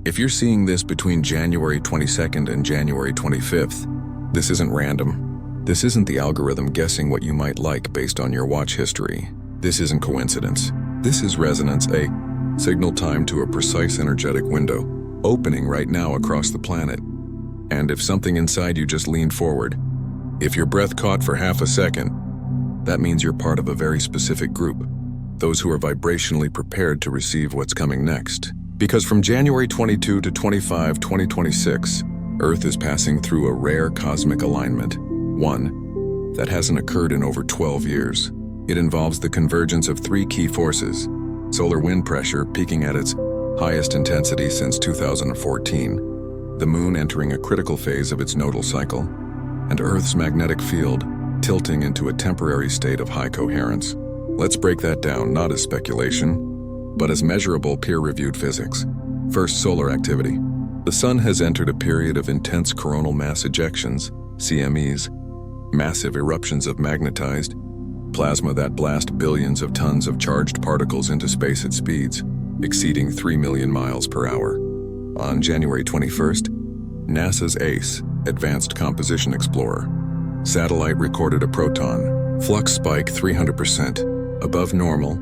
If you're seeing this between January 22nd and January 25th, this isn't random. This isn't the algorithm guessing what you might like based on your watch history. This isn't coincidence. This is resonance, a signal timed to a precise energetic window, opening right now across the planet. And if something inside you just leaned forward, if your breath caught for half a second, that means you're part of a very specific group, those who are vibrationally prepared to receive what's coming next. Because from January 22 to 25, 2026, Earth is passing through a rare cosmic alignment, one that hasn't occurred in over 12 years. It involves the convergence of three key forces: solar wind pressure peaking at its highest intensity since 2014, the Moon entering a critical phase of its nodal cycle, and Earth's magnetic field tilting into a temporary state of high coherence. Let's break that down not as speculation, but as measurable peer-reviewed physics. First, solar activity. The Sun has entered a period of intense coronal mass ejections, CMEs, massive eruptions of magnetized plasma that blast billions of tons of charged particles into space at speeds exceeding 3 million miles per hour. On January 21st, NASA's ACE, Advanced Composition Explorer, satellite recorded a proton flux spike 300% above normal,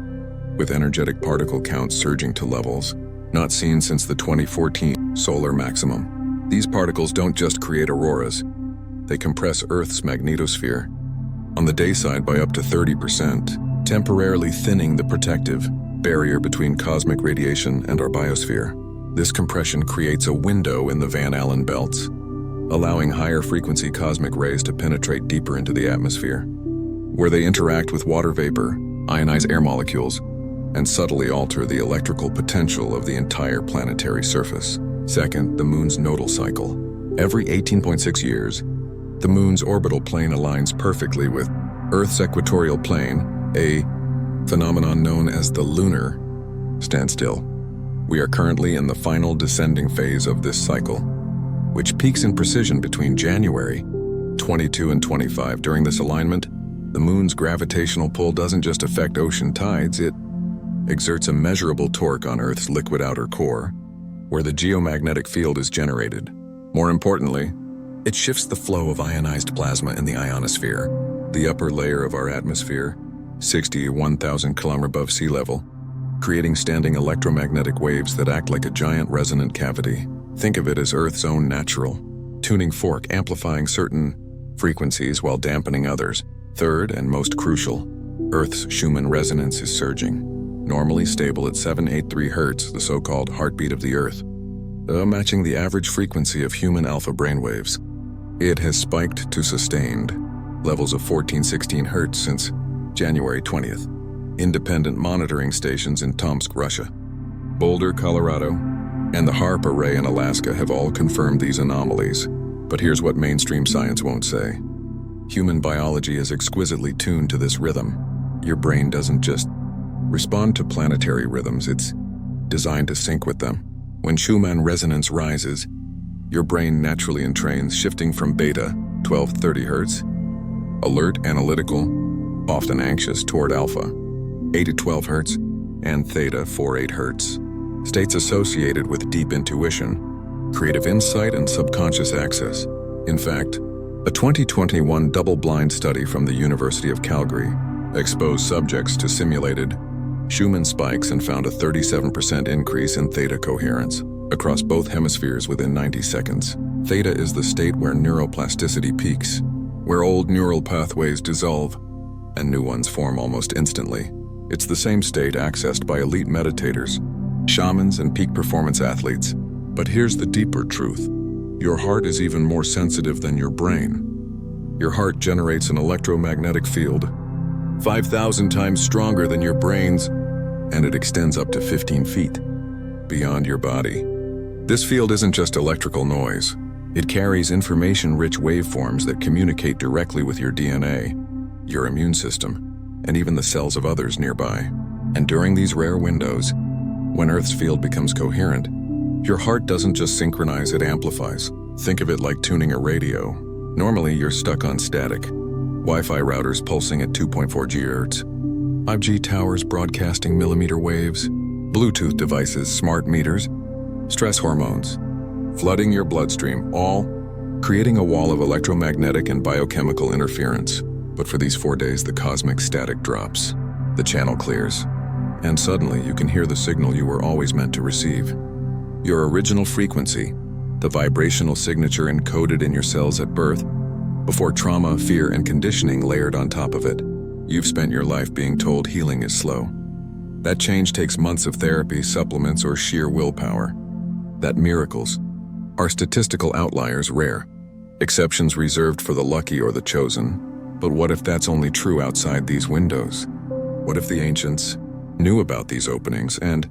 with energetic particle counts surging to levels not seen since the 2014 solar maximum. These particles don't just create auroras, they compress Earth's magnetosphere on the day side by up to 30%, temporarily thinning the protective barrier between cosmic radiation and our biosphere. This compression creates a window in the Van Allen belts, allowing higher frequency cosmic rays to penetrate deeper into the atmosphere, where they interact with water vapor, ionize air molecules, and subtly alter the electrical potential of the entire planetary surface. Second, the Moon's nodal cycle. Every 18.6 years, the Moon's orbital plane aligns perfectly with Earth's equatorial plane, a phenomenon known as the lunar standstill. We are currently in the final descending phase of this cycle, which peaks in precision between January 22 and 25. During this alignment, the Moon's gravitational pull doesn't just affect ocean tides, it exerts a measurable torque on Earth's liquid outer core, where the geomagnetic field is generated. More importantly, it shifts the flow of ionized plasma in the ionosphere, the upper layer of our atmosphere, 61,000 kilometers above sea level, creating standing electromagnetic waves that act like a giant resonant cavity. Think of it as Earth's own natural tuning fork, amplifying certain frequencies while dampening others. Third, and most crucial, Earth's Schumann resonance is surging, normally stable at 783 Hz, the so-called heartbeat of the Earth, matching the average frequency of human alpha brainwaves. It has spiked to sustained levels of 1416 Hz since January 20th. Independent monitoring stations in Tomsk, Russia, Boulder, Colorado, and the HARP array in Alaska have all confirmed these anomalies. But here's what mainstream science won't say. Human biology is exquisitely tuned to this rhythm. Your brain doesn't just respond to planetary rhythms, it's designed to sync with them. When Schumann resonance rises, your brain naturally entrains, shifting from beta, 1230 Hz, alert, analytical, often anxious, toward alpha, 8 to 12 Hz, and theta, 48 Hz. States associated with deep intuition, creative insight, and subconscious access. In fact, a 2021 double-blind study from the University of Calgary exposed subjects to simulated Schumann spikes and found a 37% increase in theta coherence across both hemispheres within 90 seconds. Theta is the state where neuroplasticity peaks, where old neural pathways dissolve and new ones form almost instantly. It's the same state accessed by elite meditators, shamans, and peak performance athletes. But here's the deeper truth. Your heart is even more sensitive than your brain. Your heart generates an electromagnetic field 5,000 times stronger than your brain's, and it extends up to 15 feet beyond your body. This field isn't just electrical noise. It carries information-rich waveforms that communicate directly with your DNA, your immune system, and even the cells of others nearby. And during these rare windows, when Earth's field becomes coherent, your heart doesn't just synchronize, it amplifies. Think of it like tuning a radio. Normally, you're stuck on static. Wi-Fi routers pulsing at 2.4 GHz, 5G towers broadcasting millimeter waves, Bluetooth devices, smart meters, stress hormones, flooding your bloodstream, all creating a wall of electromagnetic and biochemical interference. But for these 4 days, the cosmic static drops, the channel clears, and suddenly you can hear the signal you were always meant to receive. Your original frequency, the vibrational signature encoded in your cells at birth, before trauma, fear, and conditioning layered on top of it. You've spent your life being told healing is slow. That change takes months of therapy, supplements, or sheer willpower. That miracles are statistical outliers, rare, exceptions reserved for the lucky or the chosen. But what if that's only true outside these windows? What if the ancients knew about these openings and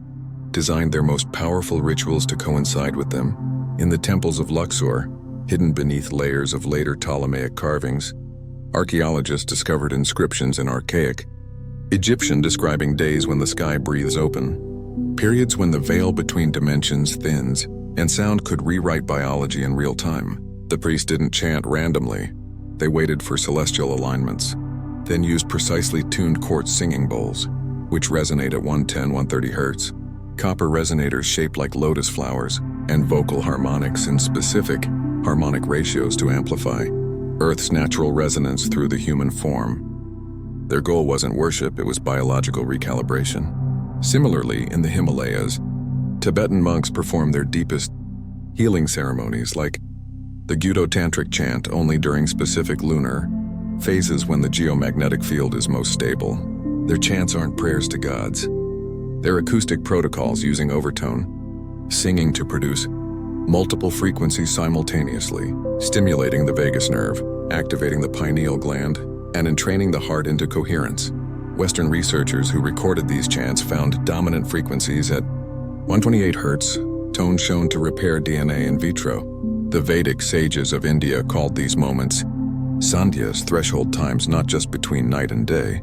designed their most powerful rituals to coincide with them? In the temples of Luxor, hidden beneath layers of later Ptolemaic carvings, archaeologists discovered inscriptions in archaic Egyptian describing days when the sky breathes open, periods when the veil between dimensions thins, and sound could rewrite biology in real time. The priests didn't chant randomly. They waited for celestial alignments, then used precisely tuned quartz singing bowls, which resonate at 110, 130 hertz, copper resonators shaped like lotus flowers, and vocal harmonics in specific harmonic ratios to amplify Earth's natural resonance through the human form. Their goal wasn't worship, it was biological recalibration. Similarly, in the Himalayas, Tibetan monks perform their deepest healing ceremonies, like the Gyuto-tantric chant, only during specific lunar phases when the geomagnetic field is most stable. Their chants aren't prayers to gods. They're acoustic protocols using overtone, singing to produce multiple frequencies simultaneously, stimulating the vagus nerve, activating the pineal gland, and entraining the heart into coherence. Western researchers who recorded these chants found dominant frequencies at 128 Hz, tones shown to repair DNA in vitro. The Vedic sages of India called these moments sandhyas, threshold times not just between night and day,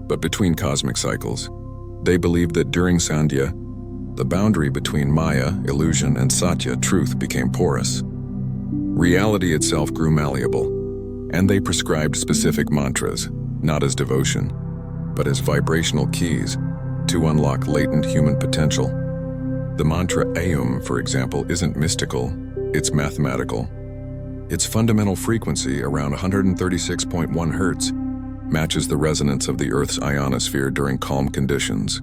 but between cosmic cycles. They believed that during sandhya, the boundary between Maya, illusion, and Satya, truth, became porous. Reality itself grew malleable, and they prescribed specific mantras, not as devotion, but as vibrational keys to unlock latent human potential. The mantra Aum, for example, isn't mystical, it's mathematical. Its fundamental frequency, around 136.1 Hz, matches the resonance of the Earth's ionosphere during calm conditions,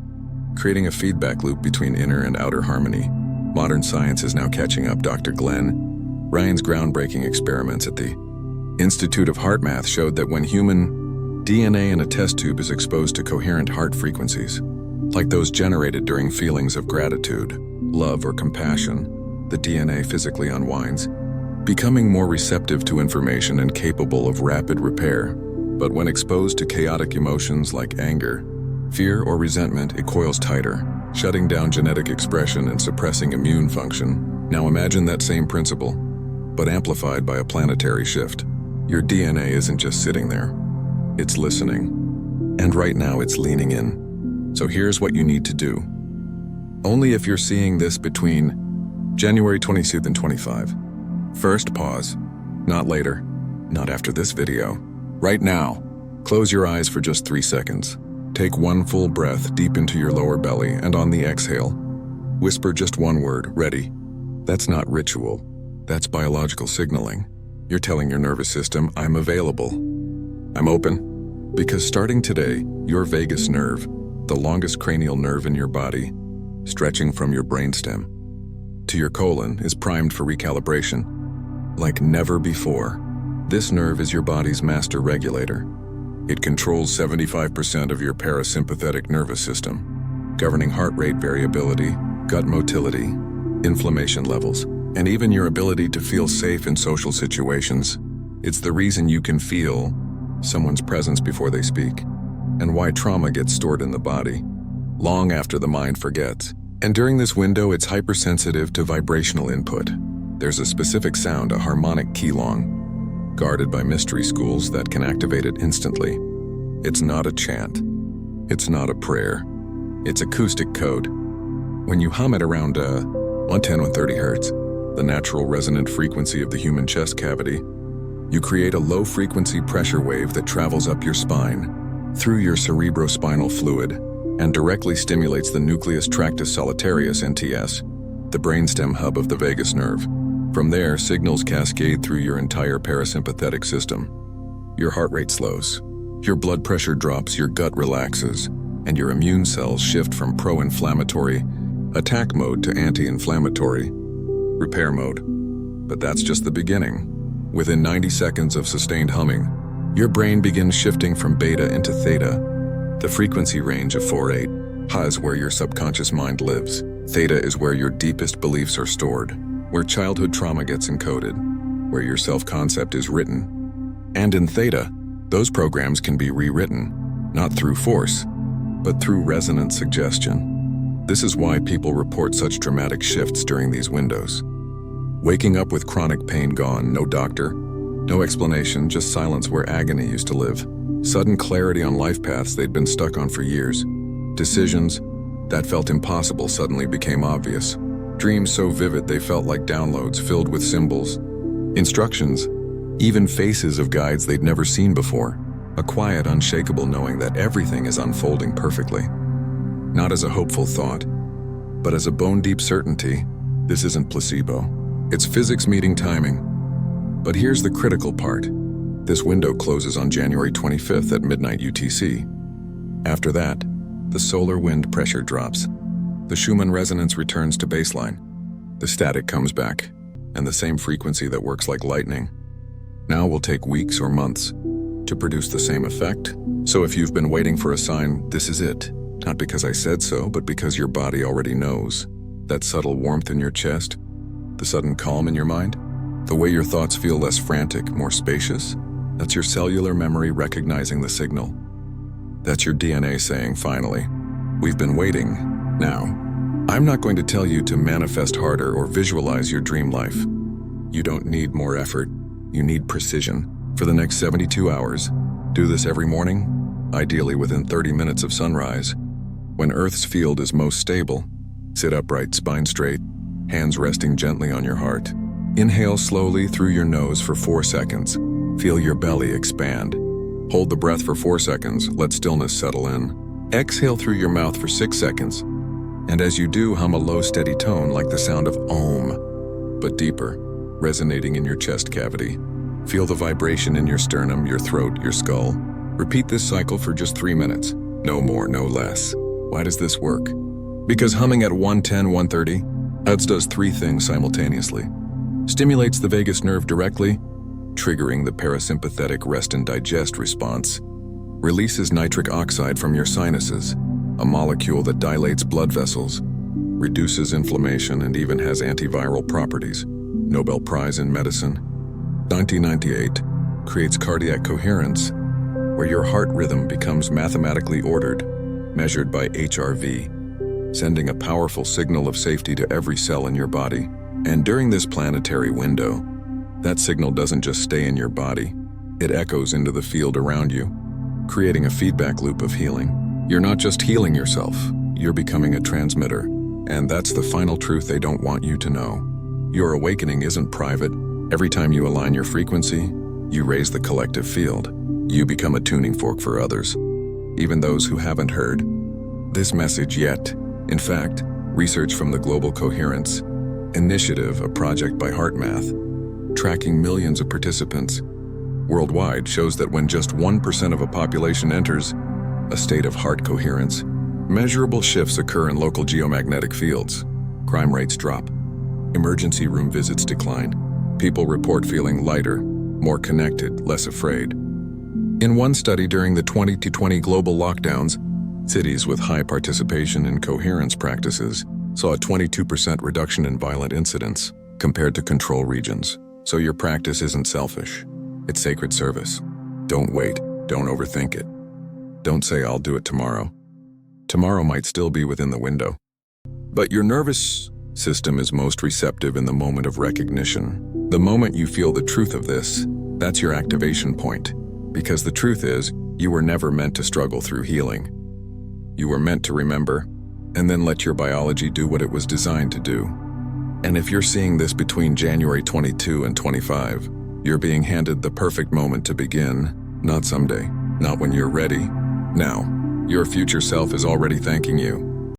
creating a feedback loop between inner and outer harmony. Modern science is now catching up. Dr. Glenn Ryan's groundbreaking experiments at the Institute of HeartMath showed that when human DNA in a test tube is exposed to coherent heart frequencies, like those generated during feelings of gratitude, love, or compassion, the DNA physically unwinds, becoming more receptive to information and capable of rapid repair. But when exposed to chaotic emotions like anger, fear, or resentment, it coils tighter, shutting down genetic expression and suppressing immune function. Now imagine that same principle, but amplified by a planetary shift. Your DNA isn't just sitting there, it's listening. And right now it's leaning in. So here's what you need to do. Only if you're seeing this between January 26th and 25. First, pause. Not later. Not after this video. Right now. Close your eyes for just 3 seconds. Take one full breath deep into your lower belly, and on the exhale, whisper just one word, ready. That's not ritual. That's biological signaling. You're telling your nervous system, I'm available. I'm open. Because starting today, your vagus nerve, the longest cranial nerve in your body, stretching from your brainstem to your colon, is primed for recalibration. Like never before. This nerve is your body's master regulator. It controls 75% of your parasympathetic nervous system, governing heart rate variability, gut motility, inflammation levels, and even your ability to feel safe in social situations. It's the reason you can feel someone's presence before they speak, and why trauma gets stored in the body long after the mind forgets. And during this window, it's hypersensitive to vibrational input. There's a specific sound, a harmonic keylong, guarded by mystery schools that can activate it instantly. It's not a chant. It's not a prayer. It's acoustic code. When you hum it around 110, 130 hertz, the natural resonant frequency of the human chest cavity, you create a low-frequency pressure wave that travels up your spine, through your cerebrospinal fluid, and directly stimulates the nucleus tractus solitarius, NTS, the brainstem hub of the vagus nerve. From there, signals cascade through your entire parasympathetic system. Your heart rate slows, your blood pressure drops, your gut relaxes, and your immune cells shift from pro-inflammatory attack mode to anti-inflammatory repair mode. But that's just the beginning. Within 90 seconds of sustained humming, your brain begins shifting from beta into theta, the frequency range of 4-8. Ha is where your subconscious mind lives. Theta is where your deepest beliefs are stored, where childhood trauma gets encoded, where your self-concept is written. And in theta, those programs can be rewritten, not through force, but through resonant suggestion. This is why people report such dramatic shifts during these windows. Waking up with chronic pain gone, no doctor, no explanation, just silence where agony used to live. Sudden clarity on life paths they'd been stuck on for years. Decisions that felt impossible suddenly became obvious. Dreams so vivid they felt like downloads filled with symbols, instructions, even faces of guides they'd never seen before. A quiet, unshakable knowing that everything is unfolding perfectly. Not as a hopeful thought, but as a bone-deep certainty. This isn't placebo. It's physics meeting timing. But here's the critical part. This window closes on January 25th at midnight UTC. After that, the solar wind pressure drops. The Schumann resonance returns to baseline. The static comes back, and the same frequency that works like lightning now will take weeks or months to produce the same effect. So if you've been waiting for a sign, this is it. Not because I said so, but because your body already knows. That subtle warmth in your chest, the sudden calm in your mind, the way your thoughts feel less frantic, more spacious, that's your cellular memory recognizing the signal. That's your DNA saying, finally, we've been waiting. Now, I'm not going to tell you to manifest harder or visualize your dream life. You don't need more effort. You need precision. For the next 72 hours, do this every morning, ideally within 30 minutes of sunrise. When Earth's field is most stable, sit upright, spine straight, hands resting gently on your heart. Inhale slowly through your nose for 4 seconds. Feel your belly expand. Hold the breath for 4 seconds, let stillness settle in. Exhale through your mouth for 6 seconds. And as you do, hum a low, steady tone like the sound of Om, but deeper, resonating in your chest cavity. Feel the vibration in your sternum, your throat, your skull. Repeat this cycle for just 3 minutes. No more, no less. Why does this work? Because humming at 110, 130, Uds does 3 things simultaneously. Stimulates the vagus nerve directly, triggering the parasympathetic rest and digest response. Releases nitric oxide from your sinuses, a molecule that dilates blood vessels, reduces inflammation, and even has antiviral properties. Nobel Prize in Medicine. 1998 creates cardiac coherence, where your heart rhythm becomes mathematically ordered, measured by HRV, sending a powerful signal of safety to every cell in your body. And during this planetary window, that signal doesn't just stay in your body, it echoes into the field around you, creating a feedback loop of healing. You're not just healing yourself, you're becoming a transmitter. And that's the final truth they don't want you to know. Your awakening isn't private. Every time you align your frequency, you raise the collective field. You become a tuning fork for others, even those who haven't heard this message yet. In fact, research from the Global Coherence Initiative, a project by HeartMath, tracking millions of participants worldwide, shows that when just 1% of a population enters a state of heart coherence, measurable shifts occur in local geomagnetic fields. Crime rates drop. Emergency room visits decline. People report feeling lighter, more connected, less afraid. In one study during the 2020 global lockdowns, cities with high participation in coherence practices saw a 22% reduction in violent incidents compared to control regions. So your practice isn't selfish. It's sacred service. Don't wait. Don't overthink it. Don't say, I'll do it tomorrow. Tomorrow might still be within the window. But your nervous system is most receptive in the moment of recognition. The moment you feel the truth of this, that's your activation point. Because the truth is, you were never meant to struggle through healing. You were meant to remember, and then let your biology do what it was designed to do. And if you're seeing this between January 22 and 25, you're being handed the perfect moment to begin, not someday, not when you're ready. Now, your future self is already thanking you.